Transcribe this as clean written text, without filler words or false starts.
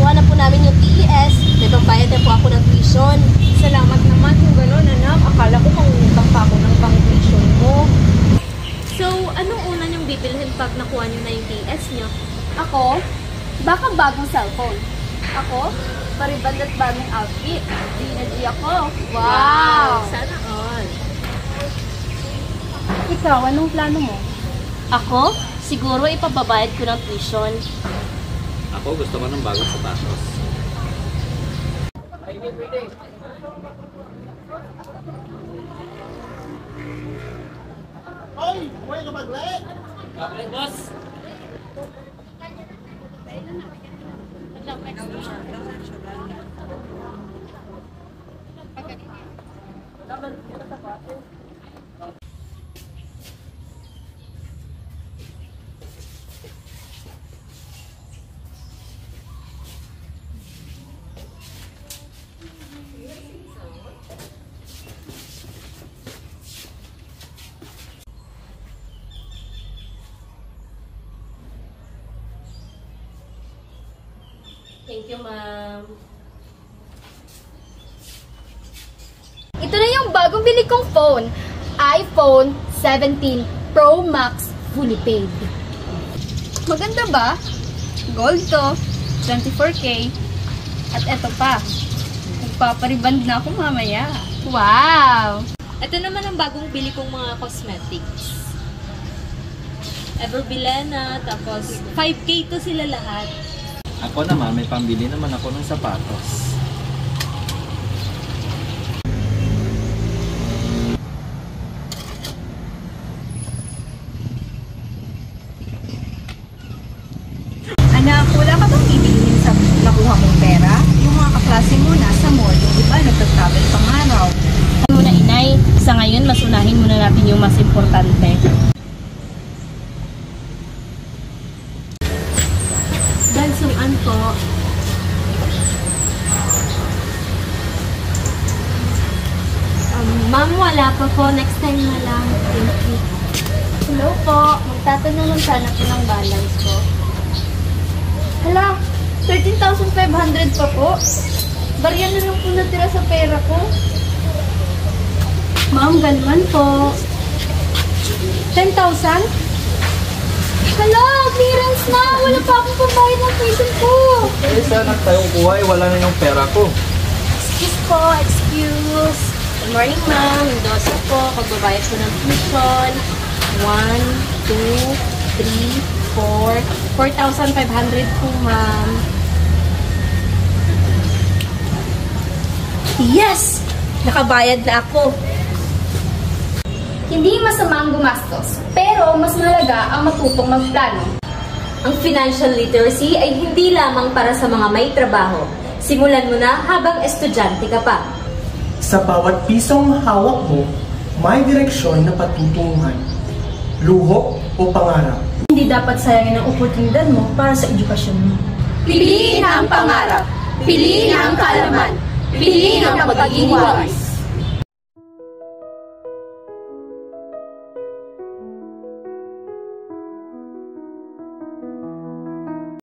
ginagawa na po namin yung TES. May pambayad na po ako ng tuition. Salamat naman kung gano'n, anak. Akala ko pangutang pa ako ng pang-tuition mo. So, anong una niyong bibilhin pag nakuha niyo na yung TES niyo? Ako, baka bagong cellphone. Ako, paribad at bagong outfit. G na G ako. Wow! Sana all. Ikaw, anong plano mo? Ako, siguro ipababayad ko ng tuition. Ako gusto ko ng bagong sapatos. Hoy! Huwag ka mag-let! Kapit, boss! Thank you, ma'am. Ito na yung bagong bili kong phone. iPhone 17 Pro Max fully paid. Maganda ba? Gold to. 24K. At eto pa. Magpapariband na ako mamaya. Wow! Ito naman ang bagong bili kong mga cosmetics. Everbilena, tapos 5K to sila lahat. Ako naman, may pambili naman ako ng sapatos. Anak, wala ka bang ibilhin sa nakuha mong pera? Yung mga kaklase mo nasa mall, yung iba nagta-travel pang araw. Muna, inay. Sa ngayon, mas unahin muna natin yung mas importante. Dansuan po. Ma'am, wala pa po. Next time na lang. Thank you. Hello po. Magtatanong lang sana po ng balance ko. Hala, 13,500 pa po. Barya na lang po natira sa pera ko. Ma'am, ganun po. 10,000? Hala, clearance na! Wala pa akong pambayad ng tuition ko! Eh, sana tayong kuhay, wala na yung pera ko. Excuse po, excuse. Good morning, ma'am. Endoso po. Pagbabayad ko ng tuition. 1, 2, 3, 4. 4,500 po, ma'am. Yes! Nakabayad na ako. Hindi masamang gumastos, pero mas mahalaga ang matutong magplano. Ang financial literacy ay hindi lamang para sa mga may trabaho. Simulan mo na habang estudyante ka pa. Sa bawat pisong hawak mo, may direksyon na patutunguhan. Luho o pangarap. Hindi dapat sayangin ang oportunidad mo para sa edukasyon mo. Piliin ang pangarap. Piliin ang kaalaman. Piliin ang pagiging wais.